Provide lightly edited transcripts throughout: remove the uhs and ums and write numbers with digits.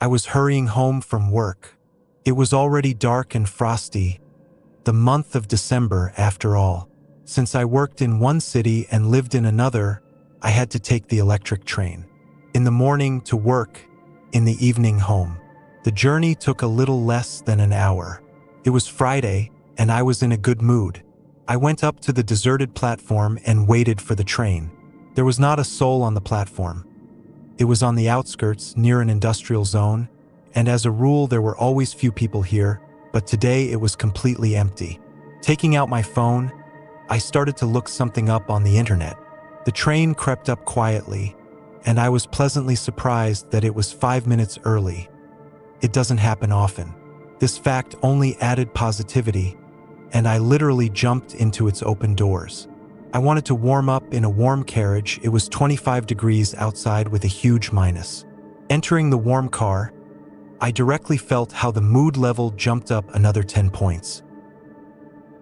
I was hurrying home from work. It was already dark and frosty, the month of December after all. Since I worked in one city and lived in another, I had to take the electric train. In the morning to work, in the evening home. The journey took a little less than an hour. It was Friday, and I was in a good mood. I went up to the deserted platform and waited for the train. There was not a soul on the platform. It was on the outskirts, near an industrial zone, and as a rule there were always few people here, but today it was completely empty. Taking out my phone, I started to look something up on the internet. The train crept up quietly, and I was pleasantly surprised that it was 5 minutes early. It doesn't happen often. This fact only added positivity, and I literally jumped into its open doors. I wanted to warm up in a warm carriage. It was 25 degrees outside with a huge minus. Entering the warm car, I directly felt how the mood level jumped up another 10 points.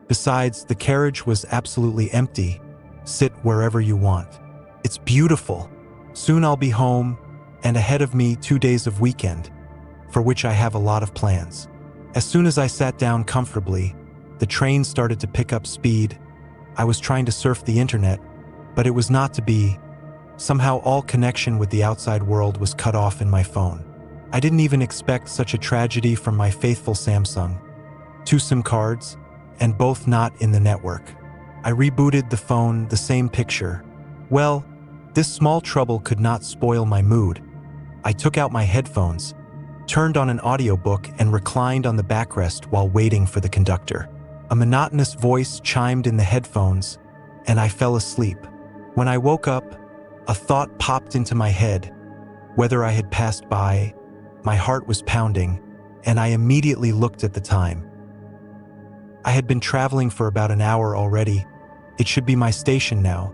Besides, the carriage was absolutely empty. Sit wherever you want. It's beautiful. Soon I'll be home, and ahead of me 2 days of weekend, for which I have a lot of plans. As soon as I sat down comfortably, the train started to pick up speed. I was trying to surf the internet, but it was not to be. Somehow all connection with the outside world was cut off in my phone. I didn't even expect such a tragedy from my faithful Samsung. 2 SIM cards, and both not in the network. I rebooted the phone, the same picture. Well, this small trouble could not spoil my mood. I took out my headphones, turned on an audiobook, and reclined on the backrest while waiting for the conductor. A monotonous voice chimed in the headphones, and I fell asleep. When I woke up, a thought popped into my head. Whether I had passed by, my heart was pounding, and I immediately looked at the time. I had been traveling for about an hour already. It should be my station now,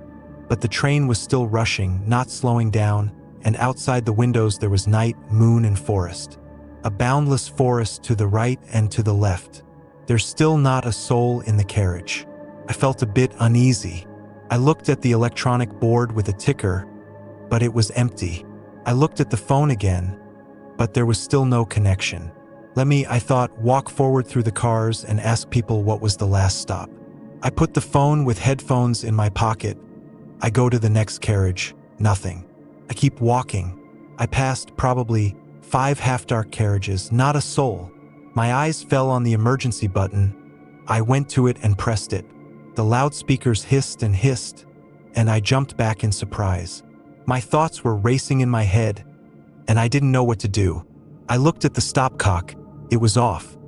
but the train was still rushing, not slowing down, and outside the windows there was night, moon, and forest. A boundless forest to the right and to the left. There's still not a soul in the carriage. I felt a bit uneasy. I looked at the electronic board with a ticker, but it was empty. I looked at the phone again, but there was still no connection. I thought, walk forward through the cars and ask people what was the last stop. I put the phone with headphones in my pocket. I go to the next carriage, nothing. I keep walking. I passed probably 5 half-dark carriages, not a soul. My eyes fell on the emergency button. I went to it and pressed it. The loudspeakers hissed, and I jumped back in surprise. My thoughts were racing in my head, and I didn't know what to do. I looked at the stopcock. It was off.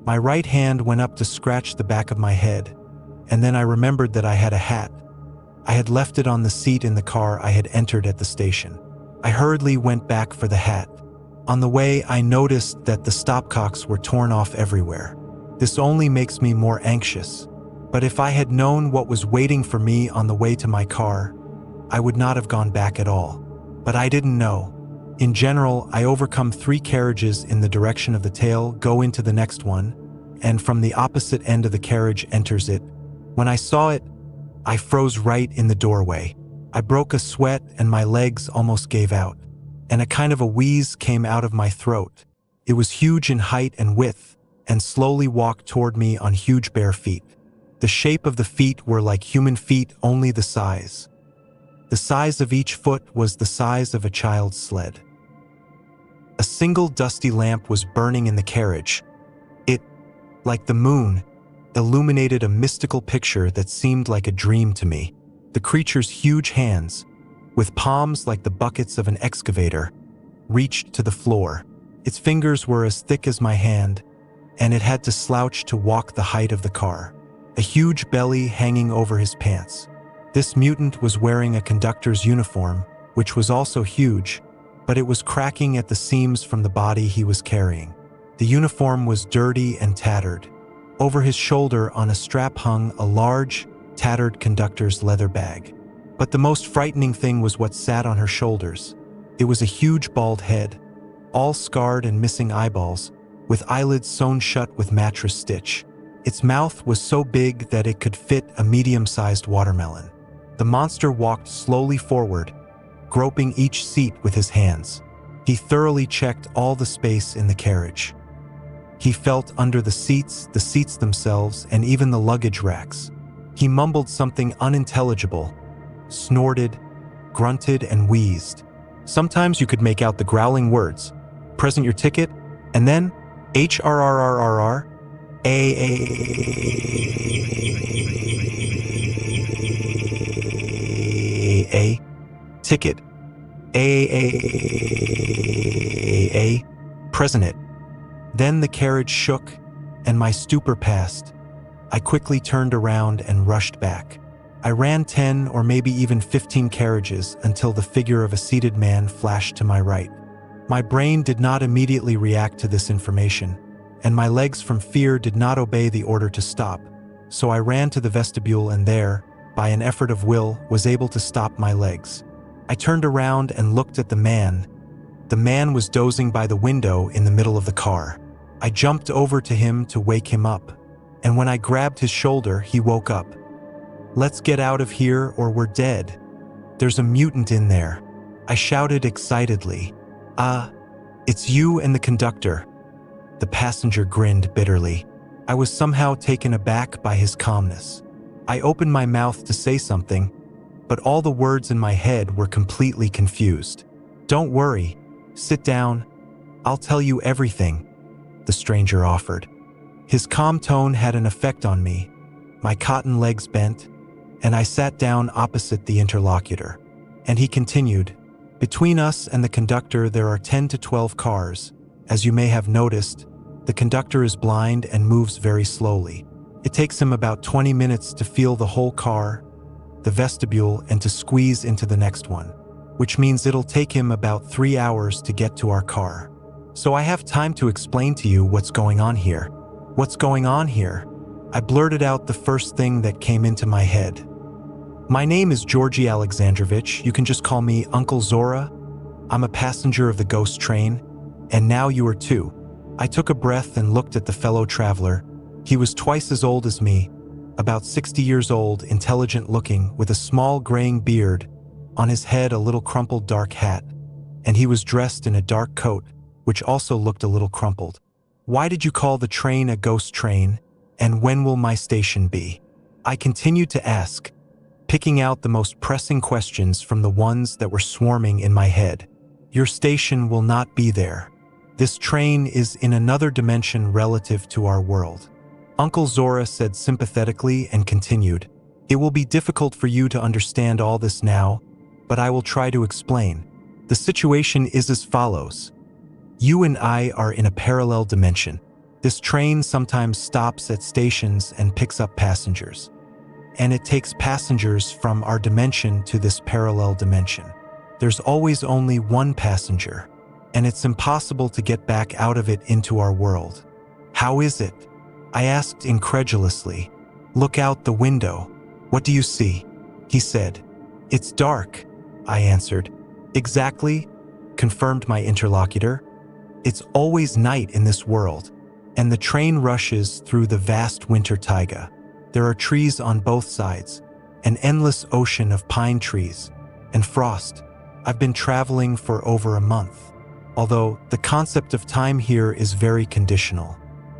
My right hand went up to scratch the back of my head, and then I remembered that I had a hat. I had left it on the seat in the car I had entered at the station. I hurriedly went back for the hat. On the way, I noticed that the stopcocks were torn off everywhere. This only makes me more anxious. But if I had known what was waiting for me on the way to my car, I would not have gone back at all. But I didn't know. In general, I overcome 3 carriages in the direction of the tail, go into the next one, and from the opposite end of the carriage enters it. When I saw it, I froze right in the doorway. I broke a sweat and my legs almost gave out, and a kind of a wheeze came out of my throat. It was huge in height and width, and slowly walked toward me on huge bare feet. The shape of the feet were like human feet, only the size. The size of each foot was the size of a child's sled. A single dusty lamp was burning in the carriage. It, like the moon, illuminated a mystical picture that seemed like a dream to me. The creature's huge hands, with palms like the buckets of an excavator, reached to the floor. Its fingers were as thick as my hand, and it had to slouch to walk the height of the car. A huge belly hanging over his pants. This mutant was wearing a conductor's uniform, which was also huge, but it was cracking at the seams from the body he was carrying. The uniform was dirty and tattered. Over his shoulder on a strap hung a large, tattered conductor's leather bag. But the most frightening thing was what sat on her shoulders. It was a huge bald head, all scarred and missing eyeballs, with eyelids sewn shut with mattress stitch. Its mouth was so big that it could fit a medium-sized watermelon. The monster walked slowly forward, groping each seat with his hands. He thoroughly checked all the space in the carriage. He felt under the seats themselves, and even the luggage racks. He mumbled something unintelligible, snorted, grunted, and wheezed. Sometimes you could make out the growling words, "Present your ticket," and then HRRRRR, A ticket, A present it. Then the carriage shook, and my stupor passed. I quickly turned around and rushed back. I ran 10 or maybe even 15 carriages until the figure of a seated man flashed to my right. My brain did not immediately react to this information, and my legs from fear did not obey the order to stop, so I ran to the vestibule and there, by an effort of will, was able to stop my legs. I turned around and looked at the man. The man was dozing by the window in the middle of the car. I jumped over to him to wake him up, and when I grabbed his shoulder, he woke up. "Let's get out of here or we're dead. There's a mutant in there," I shouted excitedly. It's you and the conductor." The passenger grinned bitterly. I was somehow taken aback by his calmness. I opened my mouth to say something, but all the words in my head were completely confused. "Don't worry, sit down. I'll tell you everything," the stranger offered. His calm tone had an effect on me. My cotton legs bent, and I sat down opposite the interlocutor. And he continued, "Between us and the conductor there are 10 to 12 cars. As you may have noticed, the conductor is blind and moves very slowly. It takes him about 20 minutes to feel the whole car, the vestibule, and to squeeze into the next one, which means it'll take him about 3 hours to get to our car. So I have time to explain to you what's going on here." "What's going on here?" I blurted out the first thing that came into my head. "My name is Georgy Alexandrovich. You can just call me Uncle Zora. I'm a passenger of the ghost train, and now you are too." I took a breath and looked at the fellow traveler. He was twice as old as me, about 60 years old, intelligent looking, with a small graying beard, on his head a little crumpled dark hat, and he was dressed in a dark coat, which also looked a little crumpled. "Why did you call the train a ghost train, and when will my station be?" I continued to ask, picking out the most pressing questions from the ones that were swarming in my head. "Your station will not be there. This train is in another dimension relative to our world," Uncle Zora said sympathetically and continued, "It will be difficult for you to understand all this now, but I will try to explain. The situation is as follows. You and I are in a parallel dimension. This train sometimes stops at stations and picks up passengers, and it takes passengers from our dimension to this parallel dimension. There's always only one passenger, and it's impossible to get back out of it into our world." "How is it?" I asked incredulously. "Look out the window. What do you see?" he said. "It's dark," I answered. "Exactly," confirmed my interlocutor. "It's always night in this world, and the train rushes through the vast winter taiga. There are trees on both sides, an endless ocean of pine trees, and frost. I've been traveling for over a month, although the concept of time here is very conditional,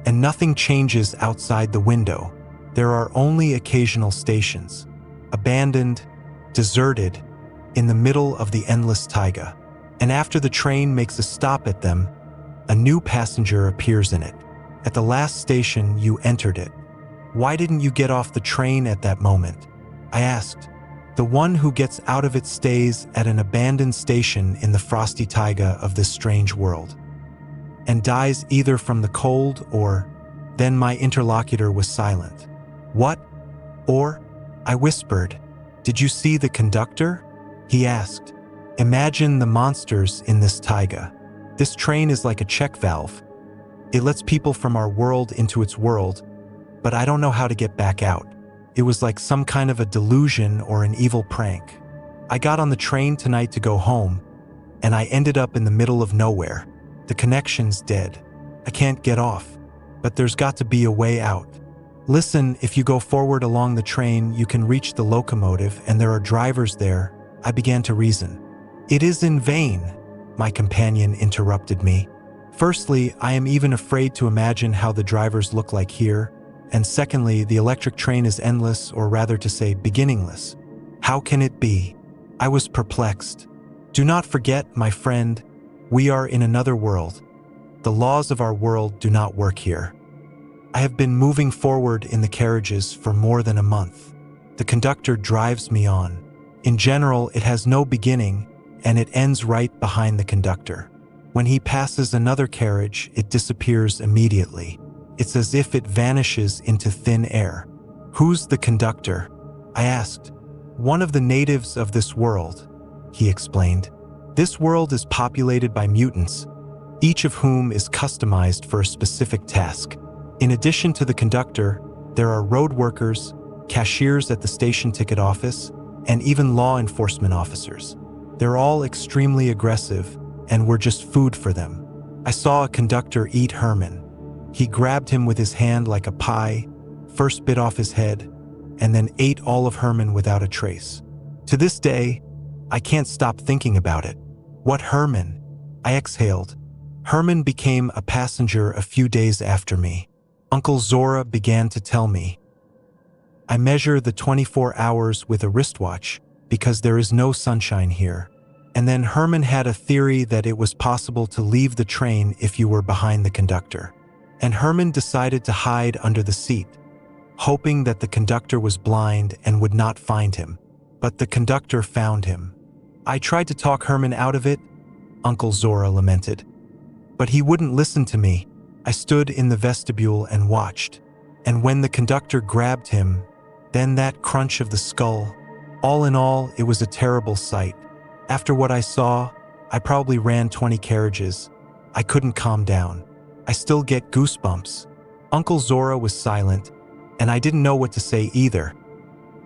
and nothing changes outside the window. There are only occasional stations, abandoned, deserted, in the middle of the endless taiga, and after the train makes a stop at them, a new passenger appears in it. At the last station, you entered it. Why didn't you get off the train at that moment?" I asked. "The one who gets out of it stays at an abandoned station in the frosty taiga of this strange world, and dies either from the cold or..." Then my interlocutor was silent. "What? Or?" I whispered. "Did you see the conductor?" he asked. "Imagine the monsters in this taiga. This train is like a check valve. It lets people from our world into its world, but I don't know how to get back out. It was like some kind of a delusion or an evil prank. I got on the train tonight to go home, and I ended up in the middle of nowhere. The connection's dead. I can't get off, but there's got to be a way out. Listen, if you go forward along the train, you can reach the locomotive, and there are drivers there." I began to reason. "It is in vain. my companion interrupted me. Firstly, I am even afraid to imagine how the drivers look like here, and secondly, the electric train is endless, or rather to say, beginningless. How can it be? I was perplexed. Do not forget, my friend, we are in another world. The laws of our world do not work here. I have been moving forward in the carriages for more than a month. The conductor drives me on. In general, it has no beginning, and it ends right behind the conductor. When he passes another carriage, it disappears immediately. It's as if it vanishes into thin air. Who's the conductor? I asked. One of the natives of this world, he explained. This world is populated by mutants, each of whom is customized for a specific task. In addition to the conductor, there are road workers, cashiers at the station ticket office, and even law enforcement officers. They're all extremely aggressive, and we're just food for them. I saw a conductor eat Herman. He grabbed him with his hand like a pie, first bit off his head, and then ate all of Herman without a trace. To this day, I can't stop thinking about it. What Herman? I exhaled. Herman became a passenger a few days after me. Uncle Zora began to tell me. I measure the 24 hours with a wristwatch because there is no sunshine here. And then Herman had a theory that it was possible to leave the train if you were behind the conductor. And Herman decided to hide under the seat, hoping that the conductor was blind and would not find him. But the conductor found him. I tried to talk Herman out of it, Uncle Zora lamented. But he wouldn't listen to me. I stood in the vestibule and watched. And when the conductor grabbed him, then that crunch of the skull. All in all, it was a terrible sight. After what I saw, I probably ran 20 carriages. I couldn't calm down. I still get goosebumps. Uncle Zora was silent, and I didn't know what to say either.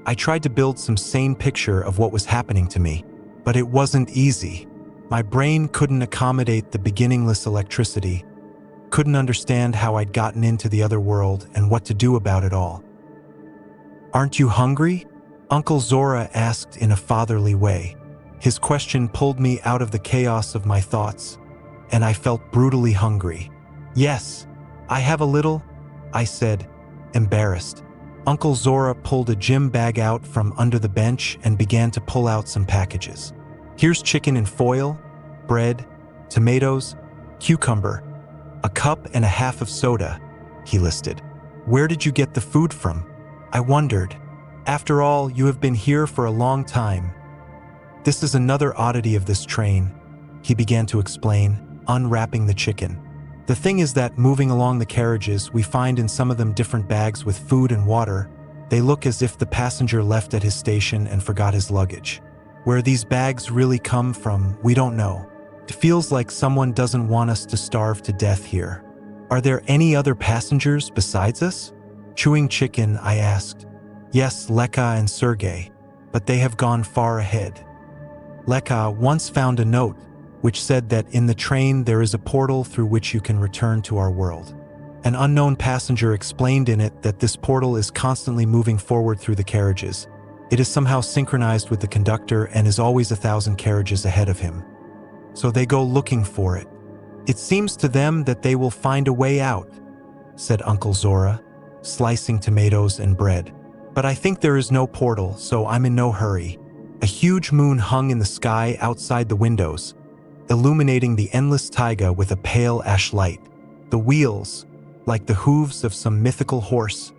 I tried to build some sane picture of what was happening to me, but it wasn't easy. My brain couldn't accommodate the beginningless electricity, couldn't understand how I'd gotten into the other world and what to do about it all. Aren't you hungry? Uncle Zora asked in a fatherly way. His question pulled me out of the chaos of my thoughts, and I felt brutally hungry. Yes, I have a little, I said, embarrassed. Uncle Zora pulled a gym bag out from under the bench and began to pull out some packages. Here's chicken in foil, bread, tomatoes, cucumber, a cup and a half of soda, he listed. Where did you get the food from? I wondered. After all, you have been here for a long time. This is another oddity of this train, he began to explain, unwrapping the chicken. The thing is that moving along the carriages, we find in some of them different bags with food and water. They look as if the passenger left at his station and forgot his luggage. Where these bags really come from, we don't know. It feels like someone doesn't want us to starve to death here. Are there any other passengers besides us? Chewing chicken, I asked. Yes, Leka and Sergei, but they have gone far ahead. Leka once found a note which said that in the train there is a portal through which you can return to our world. An unknown passenger explained in it that this portal is constantly moving forward through the carriages. It is somehow synchronized with the conductor and is always 1,000 carriages ahead of him. So they go looking for it. It seems to them that they will find a way out, said Uncle Zora, slicing tomatoes and bread. But I think there is no portal, so I'm in no hurry. A huge moon hung in the sky outside the windows, illuminating the endless taiga with a pale ash light. The wheels, like the hooves of some mythical horse,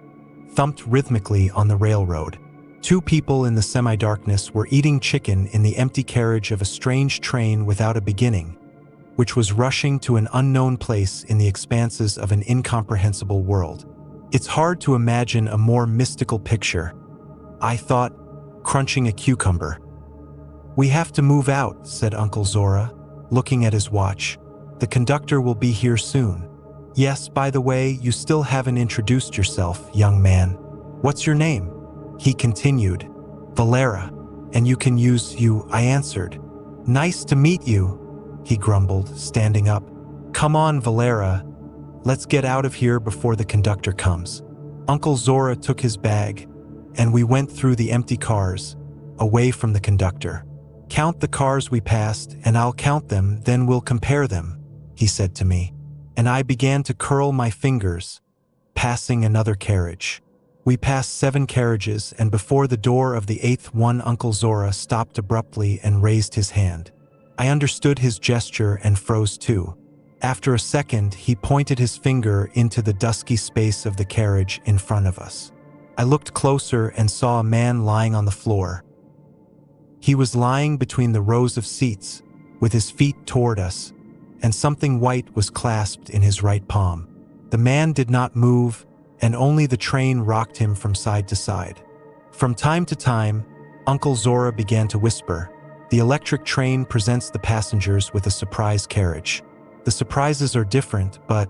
thumped rhythmically on the railroad. Two people in the semi-darkness were eating chicken in the empty carriage of a strange train without a beginning, which was rushing to an unknown place in the expanses of an incomprehensible world. It's hard to imagine a more mystical picture, I thought, crunching a cucumber. We have to move out, said Uncle Zora, looking at his watch. The conductor will be here soon. Yes, by the way, you still haven't introduced yourself, young man. What's your name? He continued. Valera. And you can use you, I answered. Nice to meet you, he grumbled, standing up. Come on, Valera. Let's get out of here before the conductor comes. Uncle Zora took his bag, and we went through the empty cars, away from the conductor. "Count the cars we passed, and I'll count them, then we'll compare them," he said to me. And I began to curl my fingers, passing another carriage. We passed 7 carriages, and before the door of the 8th one, Uncle Zora stopped abruptly and raised his hand. I understood his gesture and froze too. After a second, he pointed his finger into the dusky space of the carriage in front of us. I looked closer and saw a man lying on the floor. He was lying between the rows of seats, with his feet toward us, and something white was clasped in his right palm. The man did not move, and only the train rocked him from side to side. From time to time, Uncle Zora began to whisper, "The electric train presents the passengers with a surprise carriage. The surprises are different, but,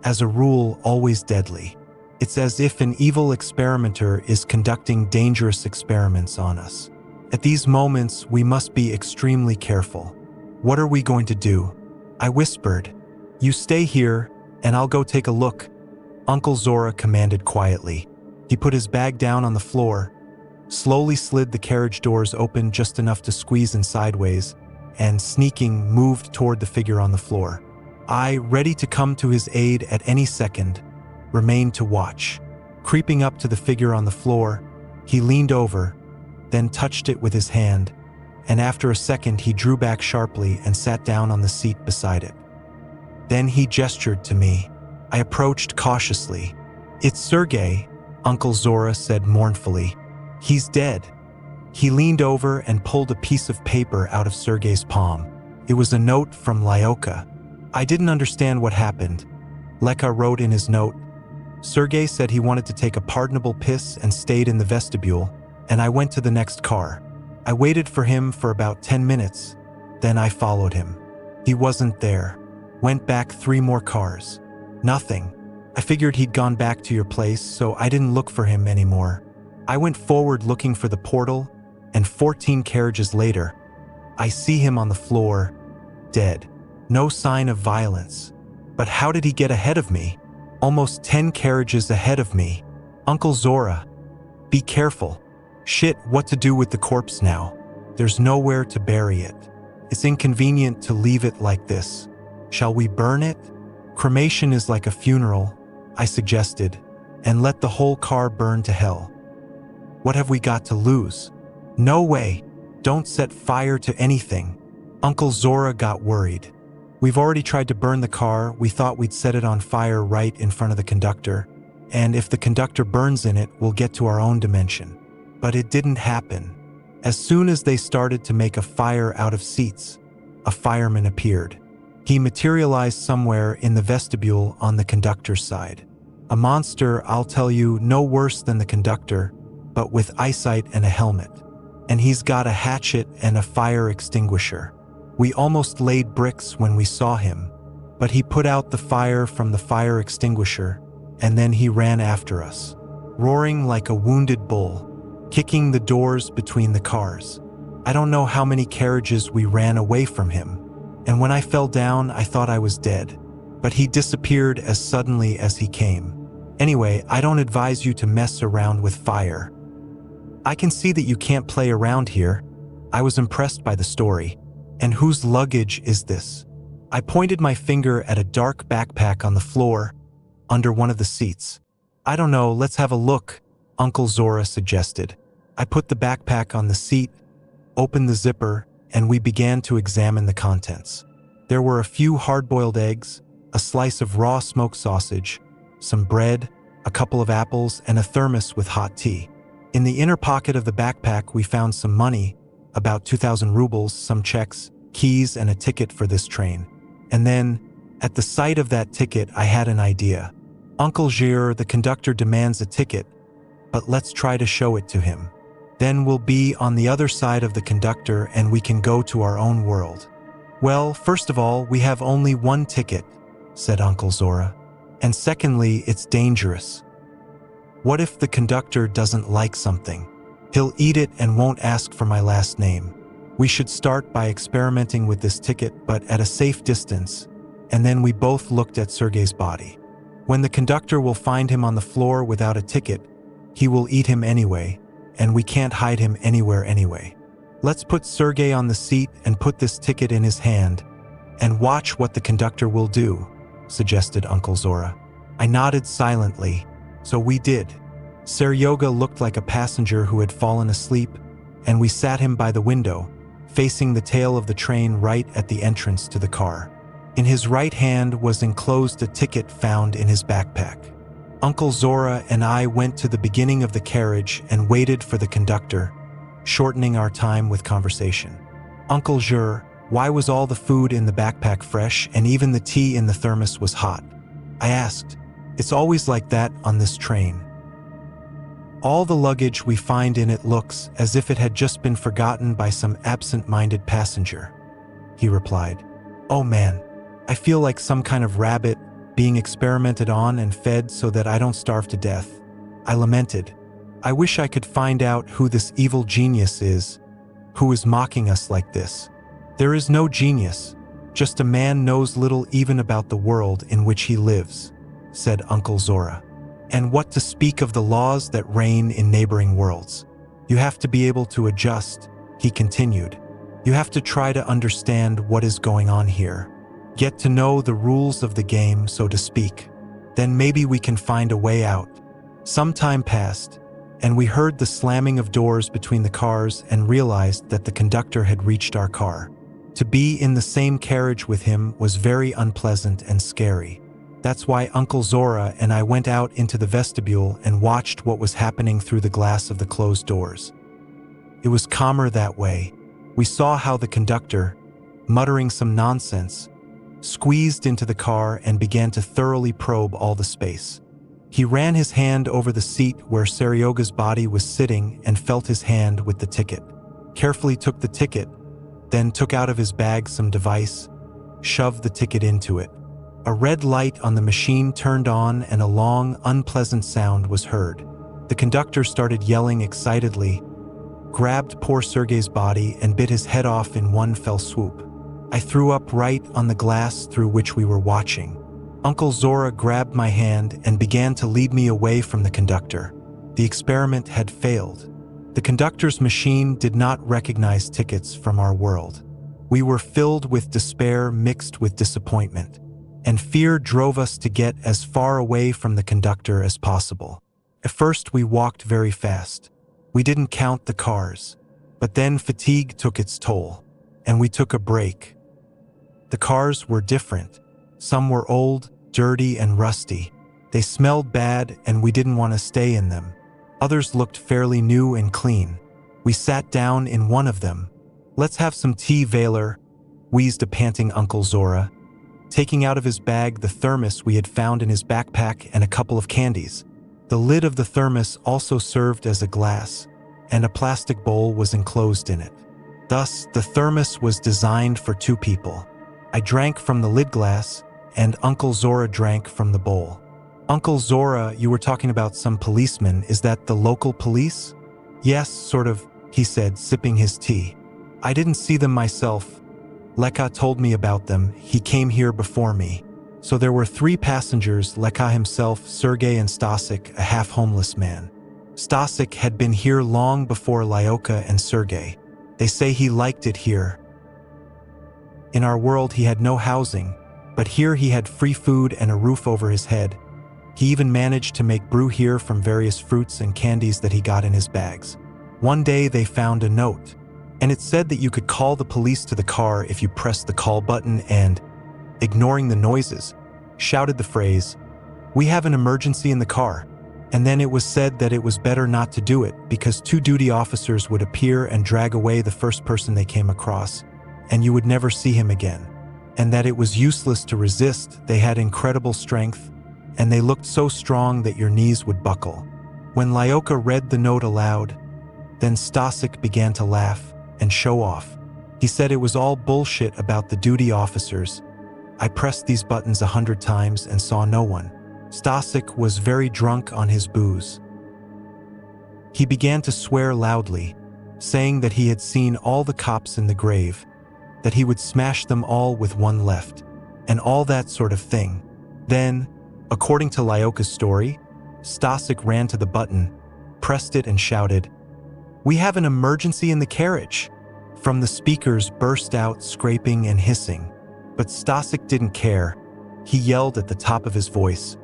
as a rule, always deadly. It's as if an evil experimenter is conducting dangerous experiments on us. At these moments, we must be extremely careful. What are we going to do?" I whispered. "You stay here, and I'll go take a look," Uncle Zora commanded quietly. He put his bag down on the floor, slowly slid the carriage doors open just enough to squeeze in sideways, and, sneaking, moved toward the figure on the floor. I, ready to come to his aid at any second, remained to watch. Creeping up to the figure on the floor, he leaned over, then touched it with his hand, and after a second he drew back sharply and sat down on the seat beside it. Then he gestured to me. I approached cautiously. "It's Sergei," Uncle Zora said mournfully. "He's dead." He leaned over and pulled a piece of paper out of Sergei's palm. It was a note from Lyoka. I didn't understand what happened. Leka wrote in his note, "Sergei said he wanted to take a pardonable piss and stayed in the vestibule, and I went to the next car. I waited for him for about 10 minutes, then I followed him. He wasn't there. Went back 3 more cars. Nothing. I figured he'd gone back to your place, so I didn't look for him anymore. I went forward looking for the portal, and 14 carriages later, I see him on the floor, dead. No sign of violence. But how did he get ahead of me? Almost 10 carriages ahead of me. Uncle Zora, be careful. Shit, what to do with the corpse now? There's nowhere to bury it. It's inconvenient to leave it like this. Shall we burn it? Cremation is like a funeral," I suggested, "and let the whole car burn to hell. What have we got to lose?" "No way. Don't set fire to anything." Uncle Zora got worried. "We've already tried to burn the car. We thought we'd set it on fire right in front of the conductor. And if the conductor burns in it, we'll get to our own dimension." But it didn't happen. As soon as they started to make a fire out of seats, a fireman appeared. He materialized somewhere in the vestibule on the conductor's side. A monster, I'll tell you, no worse than the conductor, but with eyesight and a helmet. And he's got a hatchet and a fire extinguisher. We almost laid bricks when we saw him, but he put out the fire from the fire extinguisher, and then he ran after us, roaring like a wounded bull, kicking the doors between the cars. I don't know how many carriages we ran away from him, and when I fell down, I thought I was dead, but he disappeared as suddenly as he came. Anyway, I don't advise you to mess around with fire. I can see that you can't play around here. I was impressed by the story. And whose luggage is this? I pointed my finger at a dark backpack on the floor, under one of the seats. I don't know, let's have a look, Uncle Zora suggested. I put the backpack on the seat, opened the zipper, and we began to examine the contents. There were a few hard-boiled eggs, a slice of raw smoked sausage, some bread, a couple of apples, and a thermos with hot tea. In the inner pocket of the backpack, we found some money, about 2,000 rubles, some checks, keys, and a ticket for this train. And then, at the sight of that ticket, I had an idea. Uncle Gir, the conductor, demands a ticket, but let's try to show it to him. Then we'll be on the other side of the conductor and we can go to our own world. Well, first of all, we have only one ticket, said Uncle Zora. And secondly, it's dangerous. What if the conductor doesn't like something? He'll eat it and won't ask for my last name. We should start by experimenting with this ticket, but at a safe distance, and then we both looked at Sergei's body. When the conductor will find him on the floor without a ticket, he will eat him anyway, and we can't hide him anywhere anyway. Let's put Sergei on the seat and put this ticket in his hand, and watch what the conductor will do, suggested Uncle Zora. I nodded silently, so we did. Seryoga looked like a passenger who had fallen asleep, and we sat him by the window, facing the tail of the train right at the entrance to the car. In his right hand was enclosed a ticket found in his backpack. Uncle Zora and I went to the beginning of the carriage and waited for the conductor, shortening our time with conversation. Uncle Zor, why was all the food in the backpack fresh and even the tea in the thermos was hot? I asked. It's always like that on this train. All the luggage we find in it looks as if it had just been forgotten by some absent-minded passenger, he replied. Oh man, I feel like some kind of rabbit being experimented on and fed so that I don't starve to death. I lamented. I wish I could find out who this evil genius is, who is mocking us like this. There is no genius, just a man knows little even about the world in which he lives, said Uncle Zora. And what to speak of the laws that reign in neighboring worlds? You have to be able to adjust, he continued. You have to try to understand what is going on here. Get to know the rules of the game, so to speak. Then maybe we can find a way out. Some time passed, and we heard the slamming of doors between the cars and realized that the conductor had reached our car. To be in the same carriage with him was very unpleasant and scary. That's why Uncle Zora and I went out into the vestibule and watched what was happening through the glass of the closed doors. It was calmer that way. We saw how the conductor, muttering some nonsense, squeezed into the car and began to thoroughly probe all the space. He ran his hand over the seat where Seryoga's body was sitting and felt his hand with the ticket. Carefully took the ticket, then took out of his bag some device, shoved the ticket into it. A red light on the machine turned on and a long, unpleasant sound was heard. The conductor started yelling excitedly, grabbed poor Sergei's body and bit his head off in one fell swoop. I threw up right on the glass through which we were watching. Uncle Zora grabbed my hand and began to lead me away from the conductor. The experiment had failed. The conductor's machine did not recognize tickets from our world. We were filled with despair mixed with disappointment, and fear drove us to get as far away from the conductor as possible. At first, we walked very fast. We didn't count the cars, but then fatigue took its toll, and we took a break. The cars were different. Some were old, dirty, and rusty. They smelled bad, and we didn't want to stay in them. Others looked fairly new and clean. We sat down in one of them. Let's have some tea, Valer, wheezed a panting Uncle Zora, taking out of his bag the thermos we had found in his backpack and a couple of candies. The lid of the thermos also served as a glass, and a plastic bowl was enclosed in it. Thus, the thermos was designed for two people. I drank from the lid glass, and Uncle Zora drank from the bowl. Uncle Zora, you were talking about some policemen. Is that the local police? Yes, sort of, he said, sipping his tea. I didn't see them myself. Leka told me about them. He came here before me. So there were 3 passengers, Leka himself, Sergei, and Stasik, a half-homeless man. Stasik had been here long before Lyoka and Sergei. They say he liked it here. In our world, he had no housing, but here he had free food and a roof over his head. He even managed to make brew here from various fruits and candies that he got in his bags. One day they found a note, and it said that you could call the police to the car if you pressed the call button and, ignoring the noises, shouted the phrase, "We have an emergency in the car." And then it was said that it was better not to do it because 2 duty officers would appear and drag away the first person they came across, and you would never see him again. And that it was useless to resist. They had incredible strength, and they looked so strong that your knees would buckle. When Lyoka read the note aloud, then Stasik began to laugh and show off. He said it was all bullshit about the duty officers. I pressed these buttons 100 times and saw no one. Stasik was very drunk on his booze. He began to swear loudly, saying that he had seen all the cops in the grave, that he would smash them all with one left, and all that sort of thing. Then, according to Lyoka's story, Stasik ran to the button, pressed it and shouted, "We have an emergency in the carriage." From the speakers burst out scraping and hissing. But Stasik didn't care. He yelled at the top of his voice,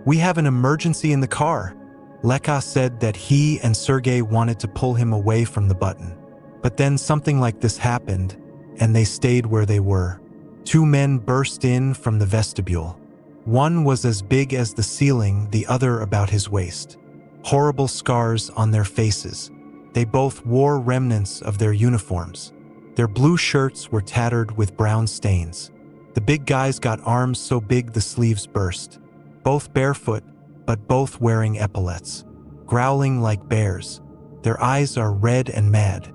"We have an emergency in the car." Leka said that he and Sergei wanted to pull him away from the button. But then something like this happened, and they stayed where they were. Two men burst in from the vestibule. One was as big as the ceiling, the other about his waist. Horrible scars on their faces. They both wore remnants of their uniforms. Their blue shirts were tattered with brown stains. The big guys got arms so big the sleeves burst. Both barefoot, but both wearing epaulets. Growling like bears. Their eyes are red and mad.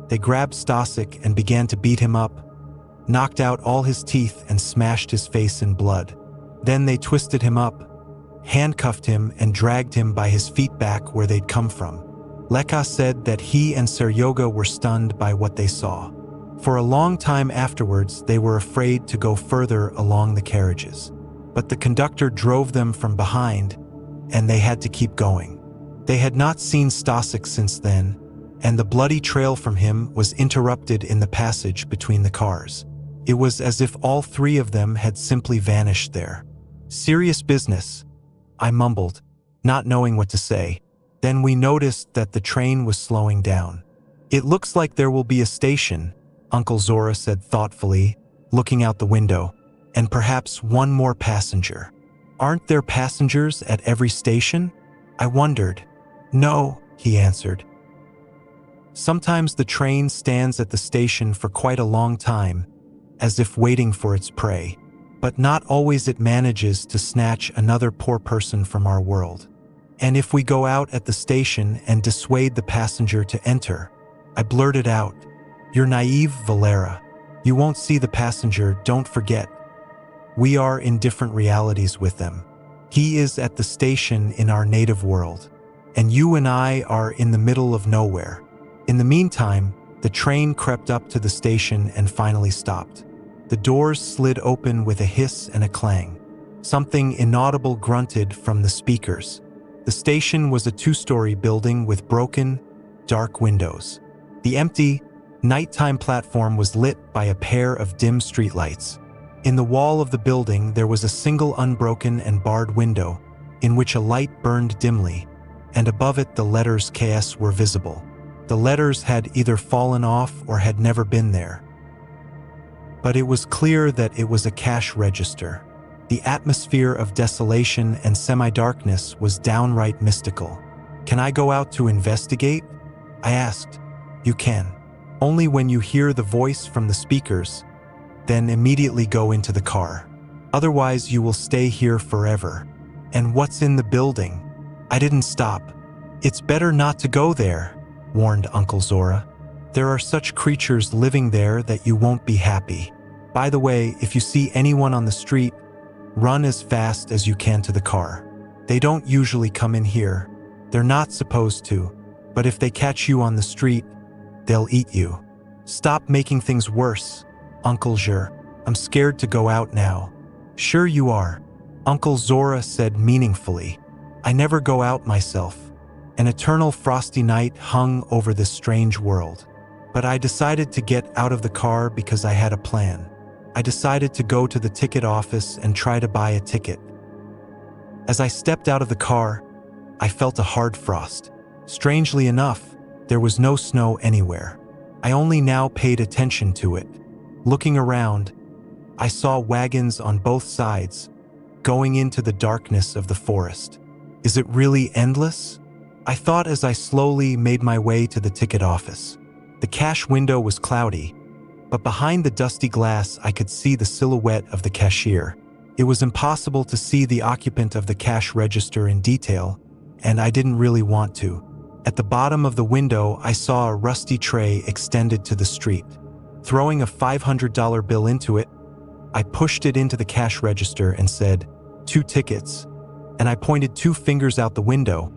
They grabbed Stasik and began to beat him up, knocked out all his teeth and smashed his face in blood. Then they twisted him up, handcuffed him and dragged him by his feet back where they'd come from. Leka said that he and Seryoga were stunned by what they saw. For a long time afterwards, they were afraid to go further along the carriages. But the conductor drove them from behind, and they had to keep going. They had not seen Stasik since then, and the bloody trail from him was interrupted in the passage between the cars. It was as if all three of them had simply vanished there. "Serious business," I mumbled, not knowing what to say. Then we noticed that the train was slowing down. "It looks like there will be a station," Uncle Zora said thoughtfully, looking out the window, "and perhaps one more passenger." "Aren't there passengers at every station?" I wondered. "No," he answered. "Sometimes the train stands at the station for quite a long time, as if waiting for its prey. But not always it manages to snatch another poor person from our world. And if we go out at the station and dissuade the passenger to enter," I blurted out, "You're naive, Valera. You won't see the passenger, don't forget. We are in different realities with them. He is at the station in our native world, and you and I are in the middle of nowhere." In the meantime, the train crept up to the station and finally stopped. The doors slid open with a hiss and a clang. Something inaudible grunted from the speakers. The station was a two-story building with broken, dark windows. The empty, nighttime platform was lit by a pair of dim streetlights. In the wall of the building there was a single unbroken and barred window, in which a light burned dimly, and above it the letters KS were visible. The letters had either fallen off or had never been there. But it was clear that it was a cash register. The atmosphere of desolation and semi-darkness was downright mystical. "Can I go out to investigate?" I asked. "You can. Only when you hear the voice from the speakers, then immediately go into the car. Otherwise you will stay here forever." "And what's in the building?" I didn't stop. "It's better not to go there," warned Uncle Zora. "There are such creatures living there that you won't be happy. By the way, if you see anyone on the street, run as fast as you can to the car. They don't usually come in here. They're not supposed to. But if they catch you on the street, they'll eat you. Stop making things worse, Uncle Zor. I'm scared to go out now." "Sure you are," Uncle Zora said meaningfully. "I never go out myself." An eternal frosty night hung over this strange world. But I decided to get out of the car because I had a plan. I decided to go to the ticket office and try to buy a ticket. As I stepped out of the car, I felt a hard frost. Strangely enough, there was no snow anywhere. I only now paid attention to it. Looking around, I saw wagons on both sides, going into the darkness of the forest. Is it really endless? I thought as I slowly made my way to the ticket office. The cash window was cloudy, but behind the dusty glass I could see the silhouette of the cashier. It was impossible to see the occupant of the cash register in detail, and I didn't really want to. At the bottom of the window, I saw a rusty tray extended to the street. Throwing a $500 bill into it, I pushed it into the cash register and said, "2 tickets," and I pointed 2 fingers out the window,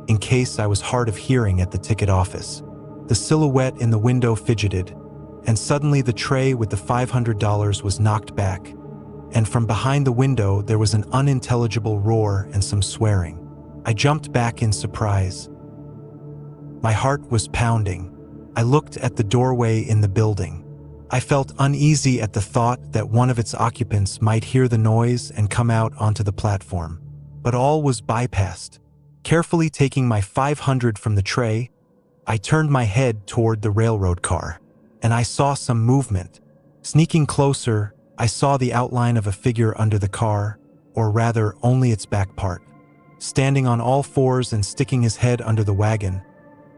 in case I was hard of hearing at the ticket office. The silhouette in the window fidgeted, and suddenly the tray with the $500 was knocked back, and from behind the window there was an unintelligible roar and some swearing. I jumped back in surprise. My heart was pounding. I looked at the doorway in the building. I felt uneasy at the thought that one of its occupants might hear the noise and come out onto the platform. But all was bypassed. Carefully taking my 500 from the tray, I turned my head toward the railroad car, and I saw some movement. Sneaking closer, I saw the outline of a figure under the car, or rather, only its back part. Standing on all fours and sticking his head under the wagon,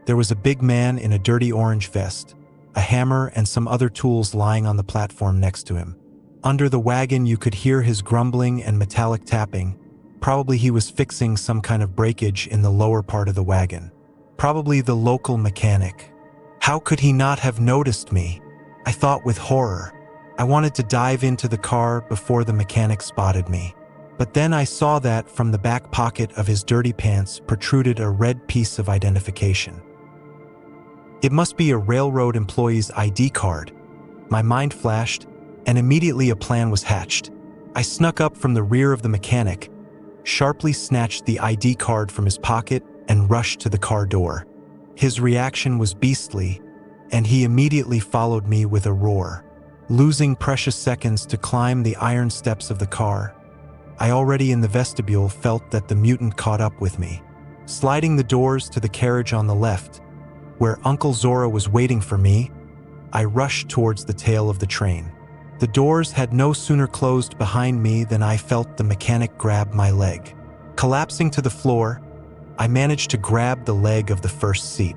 there was a big man in a dirty orange vest, a hammer and some other tools lying on the platform next to him. Under the wagon you could hear his grumbling and metallic tapping. Probably he was fixing some kind of breakage in the lower part of the wagon. Probably the local mechanic. How could he not have noticed me? I thought with horror. I wanted to dive into the car before the mechanic spotted me. But then I saw that from the back pocket of his dirty pants protruded a red piece of identification. It must be a railroad employee's ID card. My mind flashed, and immediately a plan was hatched. I snuck up from the rear of the mechanic, sharply snatched the ID card from his pocket, and rushed to the car door. His reaction was beastly, and he immediately followed me with a roar. Losing precious seconds to climb the iron steps of the car, I already in the vestibule felt that the mutant caught up with me. Sliding the doors to the carriage on the left, where Uncle Zora was waiting for me, I rushed towards the tail of the train. The doors had no sooner closed behind me than I felt the mechanic grab my leg. Collapsing to the floor, I managed to grab the leg of the first seat.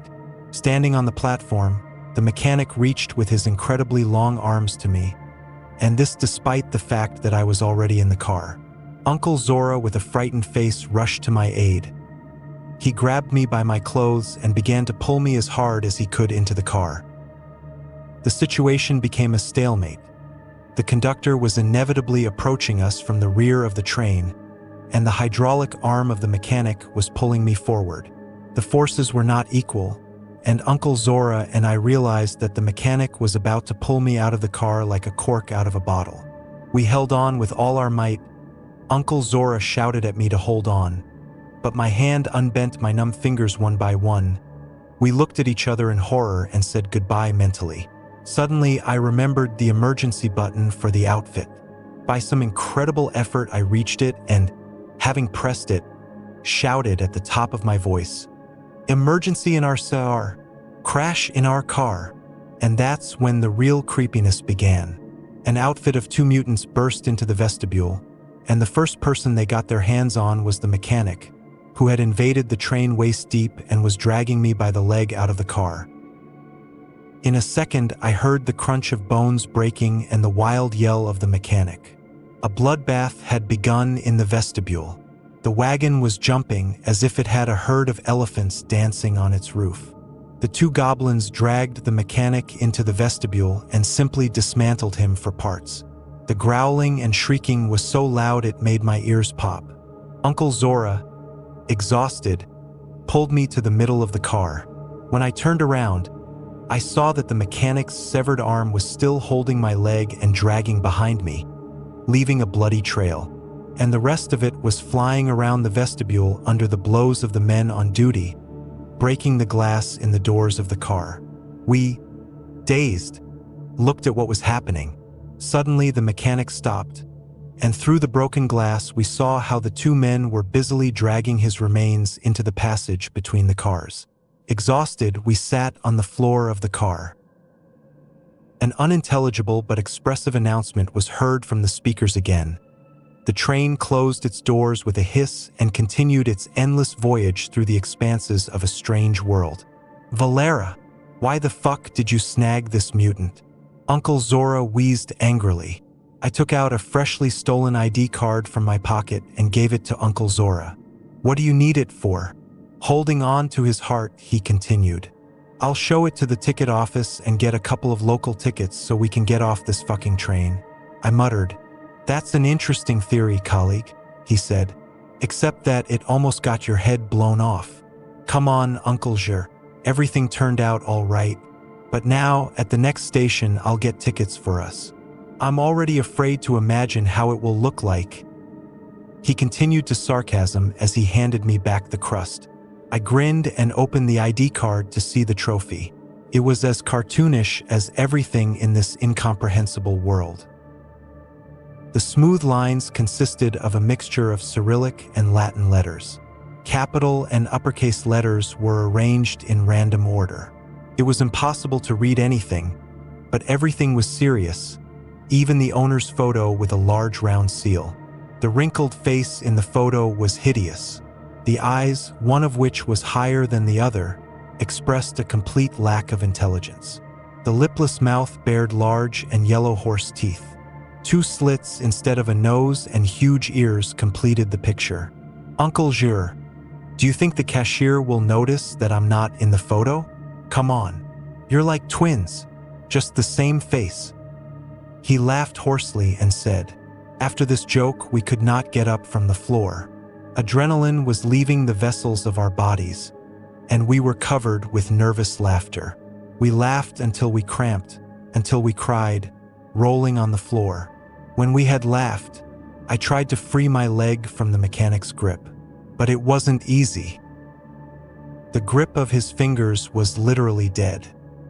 Standing on the platform, the mechanic reached with his incredibly long arms to me, and this despite the fact that I was already in the car. Uncle Zora, with a frightened face, rushed to my aid. He grabbed me by my clothes and began to pull me as hard as he could into the car. The situation became a stalemate. The conductor was inevitably approaching us from the rear of the train, and the hydraulic arm of the mechanic was pulling me forward. The forces were not equal, and Uncle Zora and I realized that the mechanic was about to pull me out of the car like a cork out of a bottle. We held on with all our might. Uncle Zora shouted at me to hold on, but my hand unbent my numb fingers one by one. We looked at each other in horror and said goodbye mentally. Suddenly, I remembered the emergency button for the outfit. By some incredible effort, I reached it and, having pressed it, shouted at the top of my voice, "Emergency in our car! Crash in our car!" And that's when the real creepiness began. An outfit of 2 mutants burst into the vestibule, and the first person they got their hands on was the mechanic, who had invaded the train waist deep and was dragging me by the leg out of the car. In a second, I heard the crunch of bones breaking and the wild yell of the mechanic. A bloodbath had begun in the vestibule. The wagon was jumping as if it had a herd of elephants dancing on its roof. The 2 goblins dragged the mechanic into the vestibule and simply dismantled him for parts. The growling and shrieking was so loud it made my ears pop. Uncle Zora, exhausted, pulled me to the middle of the car. When I turned around, I saw that the mechanic's severed arm was still holding my leg and dragging behind me, leaving a bloody trail, and the rest of it was flying around the vestibule under the blows of the men on duty, breaking the glass in the doors of the car. We, dazed, looked at what was happening. Suddenly, the mechanic stopped, and through the broken glass we saw how the 2 men were busily dragging his remains into the passage between the cars. Exhausted, we sat on the floor of the car. An unintelligible but expressive announcement was heard from the speakers again. The train closed its doors with a hiss and continued its endless voyage through the expanses of a strange world. "Valera, why the fuck did you snag this mutant?" Uncle Zora wheezed angrily. I took out a freshly stolen ID card from my pocket and gave it to Uncle Zora. "What do you need it for?" Holding on to his heart, he continued, "I'll show it to the ticket office and get a couple of local tickets so we can get off this fucking train." I muttered, "That's an interesting theory, colleague," he said, "except that it almost got your head blown off. Come on, Uncle Ger, everything turned out all right. But now, at the next station, I'll get tickets for us. I'm already afraid to imagine how it will look like." He continued to sarcasm as he handed me back the crust. I grinned and opened the ID card to see the trophy. It was as cartoonish as everything in this incomprehensible world. The smooth lines consisted of a mixture of Cyrillic and Latin letters. Capital and uppercase letters were arranged in random order. It was impossible to read anything, but everything was serious, even the owner's photo with a large round seal. The wrinkled face in the photo was hideous. The eyes, one of which was higher than the other, expressed a complete lack of intelligence. The lipless mouth bared large and yellow horse teeth. 2 slits instead of a nose and huge ears completed the picture. Uncle Georgy, do you think the cashier will notice that I'm not in the photo? Come on, you're like twins, just the same face. He laughed hoarsely and said, after this joke, we could not get up from the floor. Adrenaline was leaving the vessels of our bodies, and we were covered with nervous laughter. We laughed until we cramped, until we cried, rolling on the floor. When we had laughed, I tried to free my leg from the mechanic's grip, but it wasn't easy. The grip of his fingers was literally dead.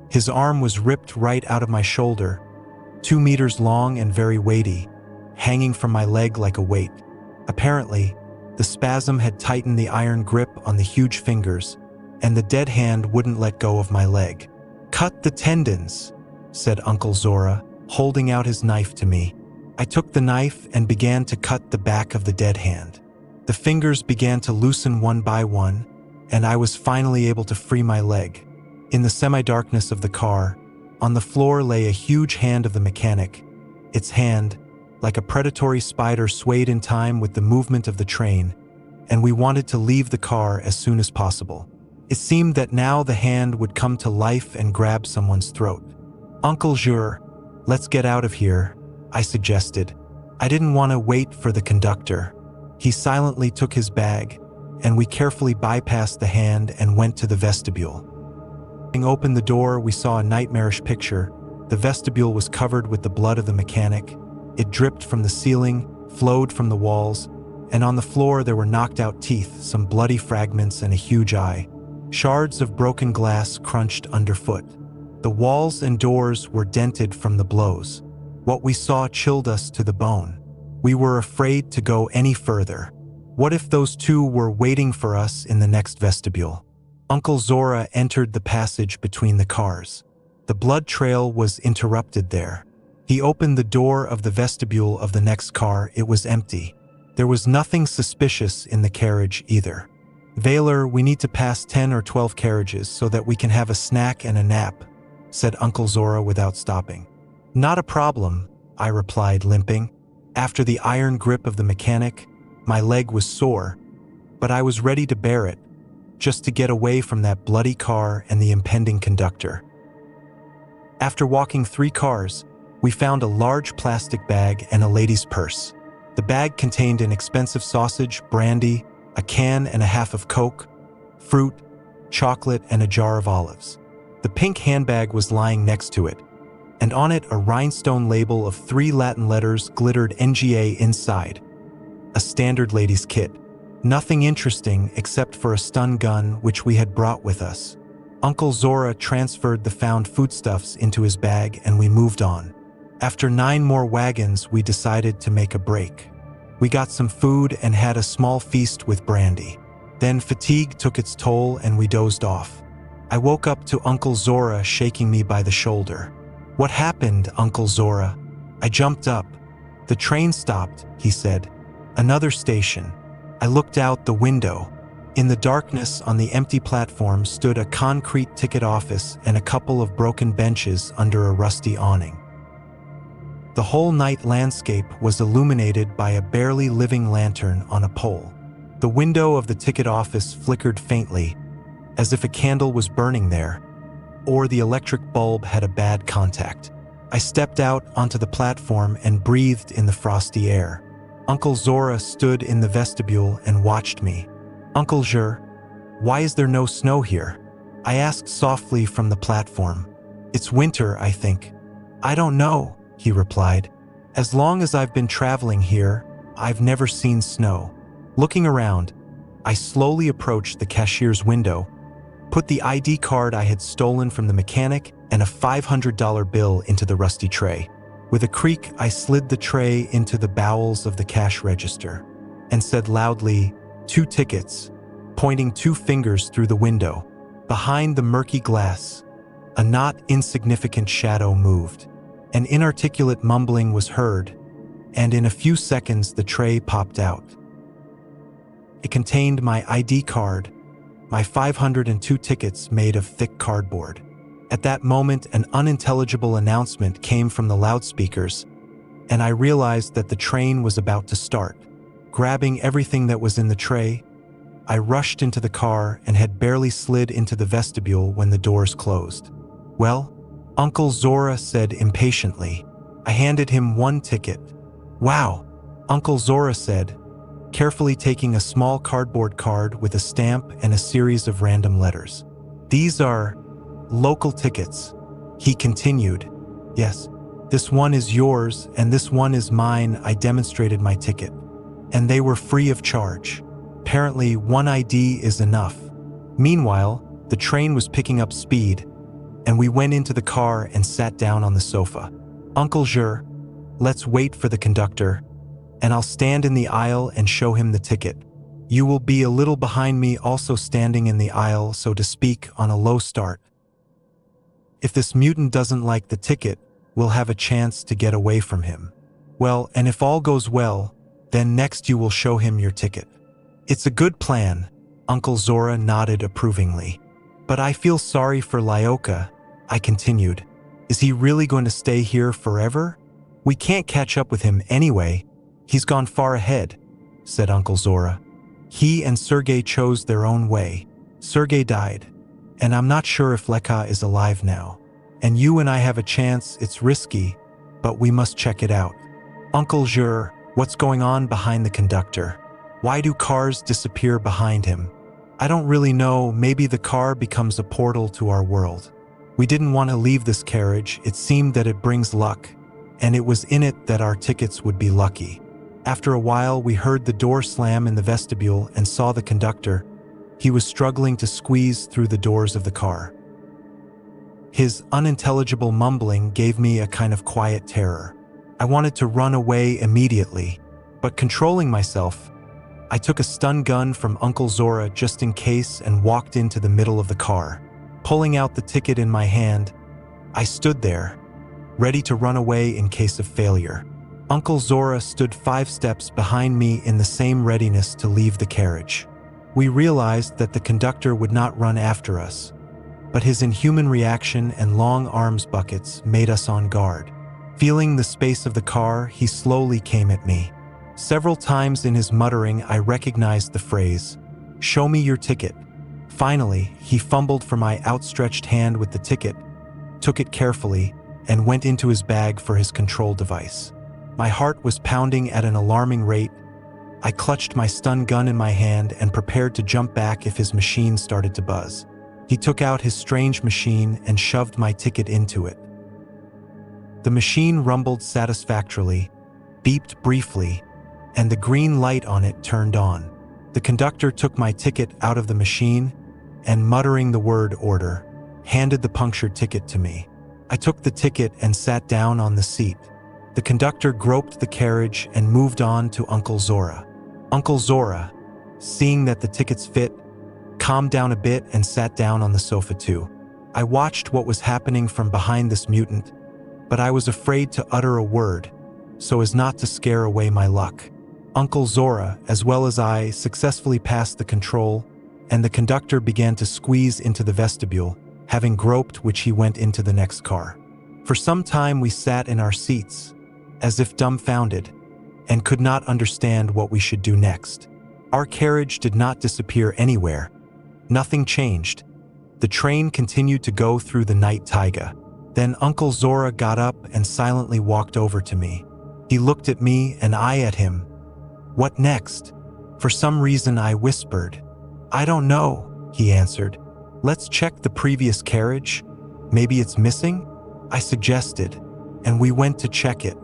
His arm was ripped right out of my shoulder, 2 meters long and very weighty, hanging from my leg like a weight. Apparently, the spasm had tightened the iron grip on the huge fingers, and the dead hand wouldn't let go of my leg. Cut the tendons, said Uncle Zora, holding out his knife to me. I took the knife and began to cut the back of the dead hand. The fingers began to loosen one by one, and I was finally able to free my leg. In the semi-darkness of the car, on the floor lay a huge hand of the mechanic. Its hand, like a predatory spider, swayed in time with the movement of the train, and we wanted to leave the car as soon as possible. It seemed that now the hand would come to life and grab someone's throat. Uncle Georgy, let's get out of here, I suggested. I didn't want to wait for the conductor. He silently took his bag, and we carefully bypassed the hand and went to the vestibule. Having opened the door, we saw a nightmarish picture. The vestibule was covered with the blood of the mechanic. It dripped from the ceiling, flowed from the walls, and on the floor there were knocked out teeth, some bloody fragments, and a huge eye. Shards of broken glass crunched underfoot. The walls and doors were dented from the blows. What we saw chilled us to the bone. We were afraid to go any further. What if those 2 were waiting for us in the next vestibule? Uncle Zora entered the passage between the cars. The blood trail was interrupted there. He opened the door of the vestibule of the next car. It was empty. There was nothing suspicious in the carriage either. Valer, we need to pass 10 or 12 carriages so that we can have a snack and a nap, said Uncle Zora without stopping. Not a problem, I replied, limping. After the iron grip of the mechanic, my leg was sore, but I was ready to bear it, just to get away from that bloody car and the impending conductor. After walking 3 cars, we found a large plastic bag and a lady's purse. The bag contained an expensive sausage, brandy, a can and a half of Coke, fruit, chocolate, and a jar of olives. The pink handbag was lying next to it, and on it a rhinestone label of 3 Latin letters glittered NGA inside. A standard ladies' kit. Nothing interesting except for a stun gun which we had brought with us. Uncle Zora transferred the found foodstuffs into his bag and we moved on. After 9 more wagons, we decided to make a break. We got some food and had a small feast with brandy. Then fatigue took its toll and we dozed off. I woke up to Uncle Zora shaking me by the shoulder. What happened, Uncle Zora? I jumped up. The train stopped, he said. Another station. I looked out the window. In the darkness on the empty platform stood a concrete ticket office and a couple of broken benches under a rusty awning. The whole night landscape was illuminated by a barely living lantern on a pole. The window of the ticket office flickered faintly, as if a candle was burning there, or the electric bulb had a bad contact. I stepped out onto the platform and breathed in the frosty air. Uncle Zora stood in the vestibule and watched me. Uncle Georgy, why is there no snow here? I asked softly from the platform. It's winter, I think. I don't know, he replied. As long as I've been traveling here, I've never seen snow. Looking around, I slowly approached the cashier's window. put the ID card I had stolen from the mechanic and a $500 bill into the rusty tray. With a creak, I slid the tray into the bowels of the cash register and said loudly, "2 tickets," pointing 2 fingers through the window. Behind the murky glass, a not insignificant shadow moved. An inarticulate mumbling was heard, and in a few seconds the tray popped out. It contained my ID card, my 502 tickets made of thick cardboard. At that moment, an unintelligible announcement came from the loudspeakers, and I realized that the train was about to start. Grabbing everything that was in the tray, I rushed into the car and had barely slid into the vestibule when the doors closed. "Well?" Uncle Zora said impatiently. I handed him 1 ticket. "Wow," Uncle Zora said, carefully taking a small cardboard card with a stamp and a series of random letters. "These are local tickets," he continued. "Yes, this one is yours and this one is mine." I demonstrated my ticket, and they were free of charge. Apparently, 1 ID is enough. Meanwhile, the train was picking up speed, and we went into the car and sat down on the sofa. "Uncle Jure, let's wait for the conductor, and I'll stand in the aisle and show him the ticket. You will be a little behind me, also standing in the aisle, so to speak, on a low start. If this mutant doesn't like the ticket, we'll have a chance to get away from him. Well, and if all goes well, then next you will show him your ticket." "It's a good plan," Uncle Zora nodded approvingly. "But I feel sorry for Lyoka," I continued. "Is he really going to stay here forever? We can't catch up with him anyway. He's gone far ahead," said Uncle Zora. "He and Sergei chose their own way. Sergei died, and I'm not sure if Leka is alive now. And you and I have a chance. It's risky, but we must check it out." "Uncle Jure, what's going on behind the conductor? Why do cars disappear behind him?" "I don't really know. Maybe the car becomes a portal to our world. We didn't want to leave this carriage. It seemed that it brings luck, and it was in it that our tickets would be lucky." After a while, we heard the door slam in the vestibule and saw the conductor. He was struggling to squeeze through the doors of the car. His unintelligible mumbling gave me a kind of quiet terror. I wanted to run away immediately, but controlling myself, I took a stun gun from Uncle Zora just in case and walked into the middle of the car. Pulling out the ticket in my hand, I stood there, ready to run away in case of failure. Uncle Zora stood 5 steps behind me in the same readiness to leave the carriage. We realized that the conductor would not run after us, but his inhuman reaction and long arms buckets made us on guard. Feeling the space of the car, he slowly came at me. Several times in his muttering, I recognized the phrase, "Show me your ticket." Finally, he fumbled for my outstretched hand with the ticket, took it carefully, and went into his bag for his control device. My heart was pounding at an alarming rate. I clutched my stun gun in my hand and prepared to jump back if his machine started to buzz. He took out his strange machine and shoved my ticket into it. The machine rumbled satisfactorily, beeped briefly, and the green light on it turned on. The conductor took my ticket out of the machine and, muttering the word "order," handed the punctured ticket to me. I took the ticket and sat down on the seat. The conductor groped the carriage and moved on to Uncle Zora. Uncle Zora, seeing that the tickets fit, calmed down a bit and sat down on the sofa too. I watched what was happening from behind this mutant, but I was afraid to utter a word, so as not to scare away my luck. Uncle Zora, as well as I, successfully passed the control, and the conductor began to squeeze into the vestibule, having groped which he went into the next car. For some time we sat in our seats, as if dumbfounded, and could not understand what we should do next. Our carriage did not disappear anywhere. Nothing changed. The train continued to go through the night taiga. Then Uncle Zora got up and silently walked over to me. He looked at me and I at him. "What next?" For some reason I whispered. "I don't know," he answered. "Let's check the previous carriage. Maybe it's missing?" I suggested, and we went to check it.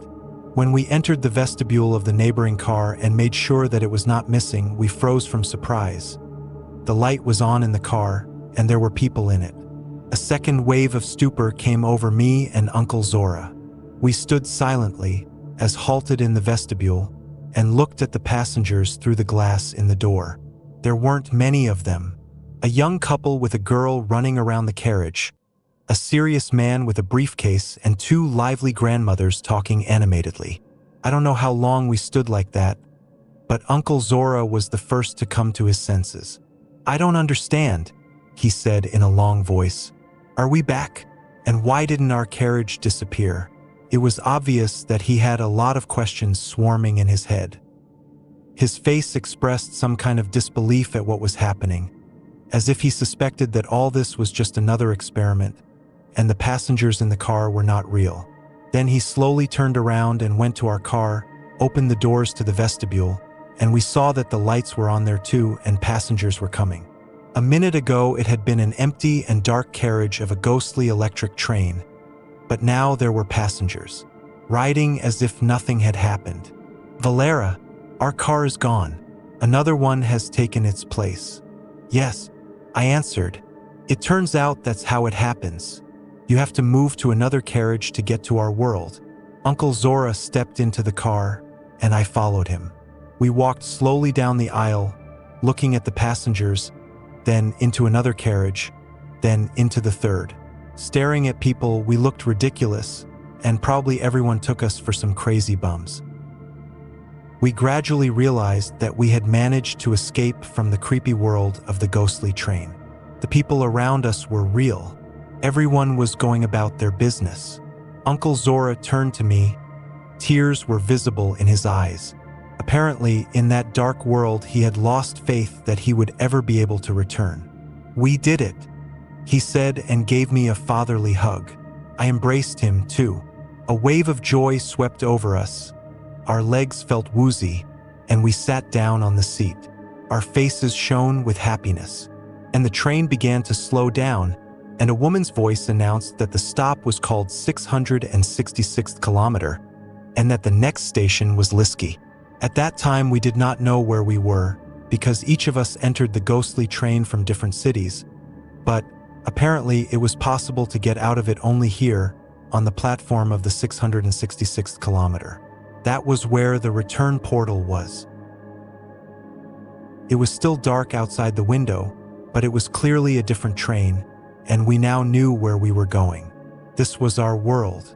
When we entered the vestibule of the neighboring car and made sure that it was not missing, we froze from surprise. The light was on in the car, and there were people in it. A second wave of stupor came over me and Uncle Zora. We stood silently, as halted in the vestibule, and looked at the passengers through the glass in the door. There weren't many of them. A young couple with a girl running around the carriage, a serious man with a briefcase, and two lively grandmothers talking animatedly. I don't know how long we stood like that, but Uncle Zora was the first to come to his senses. "I don't understand," he said in a long voice. "Are we back? And why didn't our carriage disappear?" It was obvious that he had a lot of questions swarming in his head. His face expressed some kind of disbelief at what was happening, as if he suspected that all this was just another experiment, and the passengers in the car were not real. Then he slowly turned around and went to our car, opened the doors to the vestibule, and we saw that the lights were on there too and passengers were coming. A minute ago it had been an empty and dark carriage of a ghostly electric train, but now there were passengers, riding as if nothing had happened. "Valera, our car is gone. Another one has taken its place." "Yes," I answered. "It turns out that's how it happens. You have to move to another carriage to get to our world." Uncle Zora stepped into the car, and I followed him. We walked slowly down the aisle, looking at the passengers, then into another carriage, then into the third. Staring at people, we looked ridiculous, and probably everyone took us for some crazy bums. We gradually realized that we had managed to escape from the creepy world of the ghostly train. The people around us were real. Everyone was going about their business. Uncle Zora turned to me. Tears were visible in his eyes. Apparently, in that dark world, he had lost faith that he would ever be able to return. "We did it," he said and gave me a fatherly hug. I embraced him too. A wave of joy swept over us. Our legs felt woozy, and we sat down on the seat. Our faces shone with happiness. And the train began to slow down, and a woman's voice announced that the stop was called 666th kilometer, and that the next station was Liski. At that time, we did not know where we were, because each of us entered the ghostly train from different cities, but apparently it was possible to get out of it only here, on the platform of the 666th kilometer. That was where the return portal was. It was still dark outside the window, but it was clearly a different train, and we now knew where we were going. This was our world.